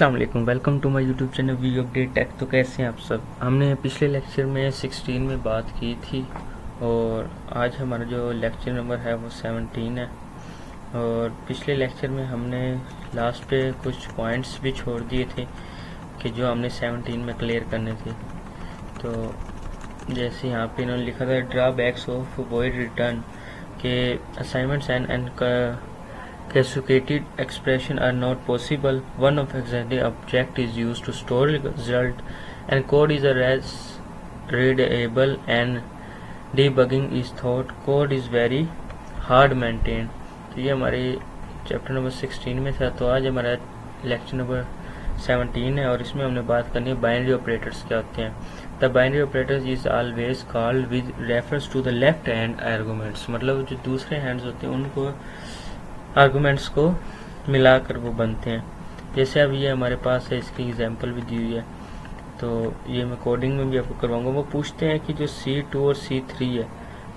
अस्सलाम वालेकुम, welcome to my YouTube channel we update tech. तो कैसे हैं आप सब। हमने पिछले लेक्चर में 16 में बात की थी और आज हमारा जो लेक्चर नंबर है वो 17 है। और पिछले लेक्चर में हमने लास्ट पे कुछ पॉइंट्स भी छोड़ दिए थे कि जो हमने 17 में क्लियर करने थे। तो जैसे यहाँ पे इन्होंने लिखा था ड्रॉबैक्स ऑफ वॉइड रिटर्न के assignments and Conjugated expression are not possible. One of exactly object is used to store result, and code is readable and debugging is thought. Code is very hard maintained. तो ये हमारे chapter number 16 में था। तो आज हमारा lecture number 17 है और इसमें हमने बात करनी है बाइनरी ऑपरेटर्स क्या होते हैं। The binary operators is always called with reference to the left hand arguments, मतलब जो दूसरे हैंड्स होते हैं उनको आर्गुमेंट्स को मिलाकर वो बनते हैं। जैसे अब ये हमारे पास है, इसकी एग्जांपल भी दी हुई है। तो ये मैं कोडिंग में भी आपको करवाऊंगा। वो पूछते हैं कि जो C2 और C3 है,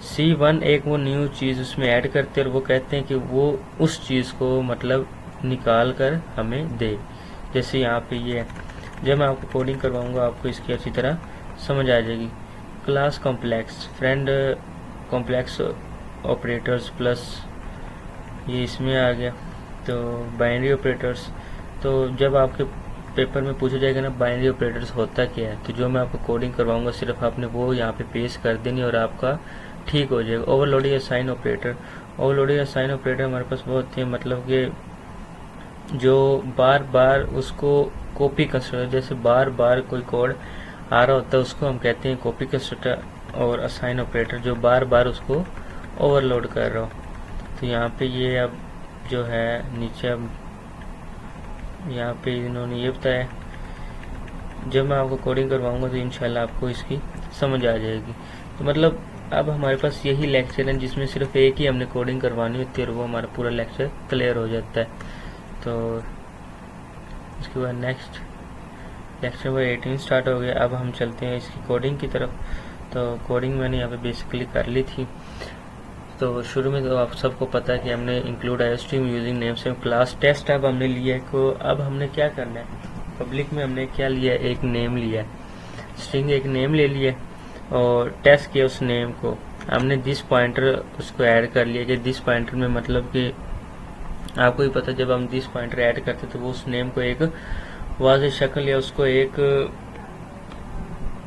C1 एक वो न्यू चीज़ उसमें ऐड करते हैं और वो कहते हैं कि वो उस चीज़ को मतलब निकाल कर हमें दे। जैसे यहाँ पे ये है, जब मैं आपको कोडिंग करवाऊँगा आपको इसकी अच्छी तरह समझ आ जाएगी। Class complex friend complex operators plus ये इसमें आ गया। तो बाइनरी ऑपरेटर्स, तो जब आपके पेपर में पूछा जाएगा ना बाइनरी ऑपरेटर्स होता क्या है, तो जो मैं आपको कोडिंग करवाऊंगा सिर्फ आपने वो यहाँ पे पेस्ट कर देनी और आपका ठीक हो जाएगा। Overloading assign operator, overloading assign operator हमारे पास वो होते हैं मतलब कि जो बार बार उसको कॉपी कंस्ट्रक्टर, जैसे बार बार कोई कोड आ रहा होता है उसको हम कहते हैं कॉपी कंस्ट्रक्टर, और असाइन ऑपरेटर जो बार बार उसको ओवरलोड कर रहा हो। तो यहाँ पे ये अब जो है नीचे अब यहाँ पे इन्होंने ये बताया, जब मैं आपको कोडिंग करवाऊंगा तो इंशाल्लाह आपको इसकी समझ आ जाएगी। तो मतलब अब हमारे पास यही लेक्चर है जिसमें सिर्फ एक ही हमने कोडिंग करवानी होती है और वो हमारा पूरा लेक्चर क्लियर हो जाता है। तो इसके बाद नेक्स्ट लेक्चर नंबर 18 स्टार्ट हो गया। अब हम चलते हैं इसकी कोडिंग की तरफ। तो कोडिंग मैंने यहाँ पे बेसिकली कर ली थी। तो शुरू में तो आप सबको पता है कि हमने include iostream using namespace class test अब हमने लिया है। को अब हमने क्या करना है, पब्लिक में हमने क्या लिया है, एक नेम लिया है, स्ट्रिंग एक नेम ले लिया और टेस्ट किया उस नेम को। हमने दिस पॉइंटर उसको ऐड कर लिया कि दिस पॉइंटर में मतलब कि आपको ही पता जब हम दिस पॉइंटर ऐड करते तो वो उस नेम को एक वाज़ेह शक्ल या उसको एक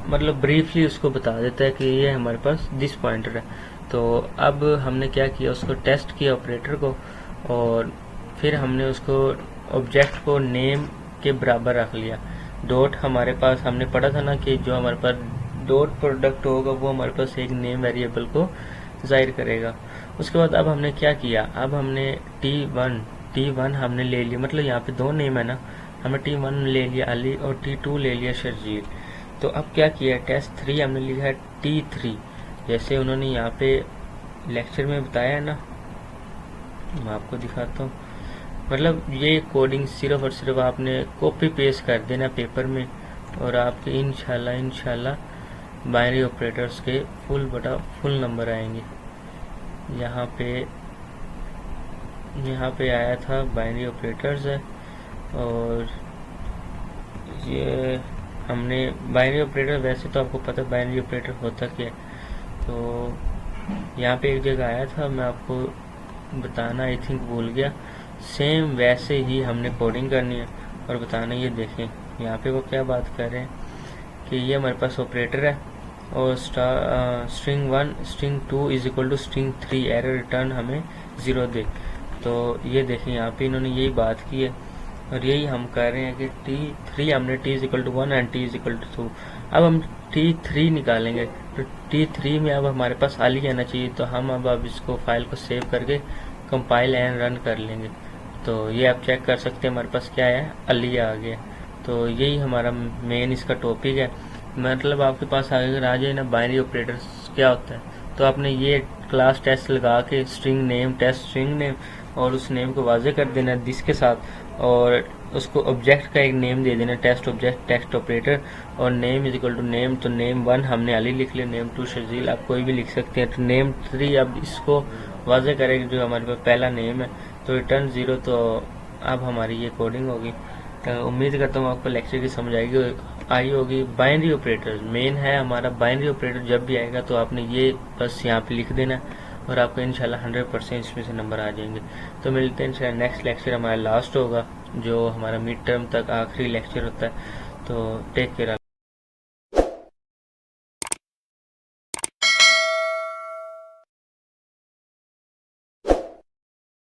मतलब ब्रीफली उसको बता देता है कि ये हमारे पास दिस पॉइंटर है। तो अब हमने क्या किया, उसको टेस्ट किया ऑपरेटर को और फिर हमने उसको ऑब्जेक्ट को नेम के बराबर रख लिया। डॉट हमारे पास हमने पढ़ा था ना कि जो हमारे पास डॉट प्रोडक्ट होगा वो हमारे पास एक नेम वेरिएबल को जाहिर करेगा। उसके बाद अब हमने क्या किया, अब हमने T1 हमने ले लिया, मतलब यहाँ पे दो नेम है ना, हमने T1 ले लिया अली और T2 ले लिया शर्जील। तो अब क्या किया, टेस्ट 3 हमने लिखा है T3, जैसे उन्होंने यहाँ पे लेक्चर में बताया है ना, मैं आपको दिखाता हूँ। मतलब ये कोडिंग सिर्फ और सिर्फ आपने कॉपी पेस्ट कर देना पेपर में और आपके इंशाल्लाह बाइनरी ऑपरेटर्स के फुल नंबर आएंगे। यहाँ पे आया था बाइनरी ऑपरेटर्स है और ये हमने बाइनरी ऑपरेटर, वैसे तो आपको पता है बाइनरी ऑपरेटर होता क्या है। तो यहाँ पे एक जगह आया था, मैं आपको बताना आई थिंक भूल गया। सेम वैसे ही हमने कोडिंग करनी है और बताना। ये देखें यहाँ पे वो क्या बात कर रहे हैं कि ये हमारे पास ऑपरेटर है और string 1 string 2 is equal to string 3 error return हमें 0 दे। तो ये देखें यहाँ पे इन्होंने यही बात की है और यही हम कर रहे हैं कि T3 हमने T is equal to 1 and T is equal to 2। अब हम T3 निकालेंगे तो T3 में अब हमारे पास अली आना चाहिए। तो हम अब इसको फाइल को सेव करके कंपाइल एंड रन कर लेंगे। तो ये आप चेक कर सकते हैं हमारे पास क्या है, अली आ गया। तो यही हमारा मेन इसका टॉपिक है। मतलब आपके पास अगर आ जाए ना बाइनरी ऑपरेटर्स क्या होता है, तो आपने ये क्लास टेस्ट लगा के string name test string name और उस नेम को वाज़ेह कर देना दिस के साथ और उसको ऑब्जेक्ट का एक नेम दे देना टेस्ट ऑब्जेक्ट टेक्स्ट ऑपरेटर और name is equal to name. तो नेम 1 हमने अली लिख लिया, नेम 2 शजील, आप कोई भी लिख सकते हैं। तो नेम 3 अब इसको वाज़ेह करेगा जो हमारे पास पहला नेम है, तो रिटर्न 0। तो अब हमारी ये कोडिंग होगी। उम्मीद करता हूँ आपको लेक्चर की समझ आई होगी। बाइनरी ऑपरेटर मेन है हमारा। बाइनरी ऑपरेटर जब भी आएगा तो आपने ये बस यहाँ पे लिख देना और आपको इंशाल्लाह 100% इसमें से नंबर आ जाएंगे। तो मिलते हैं इंशाल्लाह। नेक्स्ट लेक्चर हमारा लास्ट होगा, जो हमारा मिड टर्म तक आखिरी लेक्चर होता है। तो टेक केयर।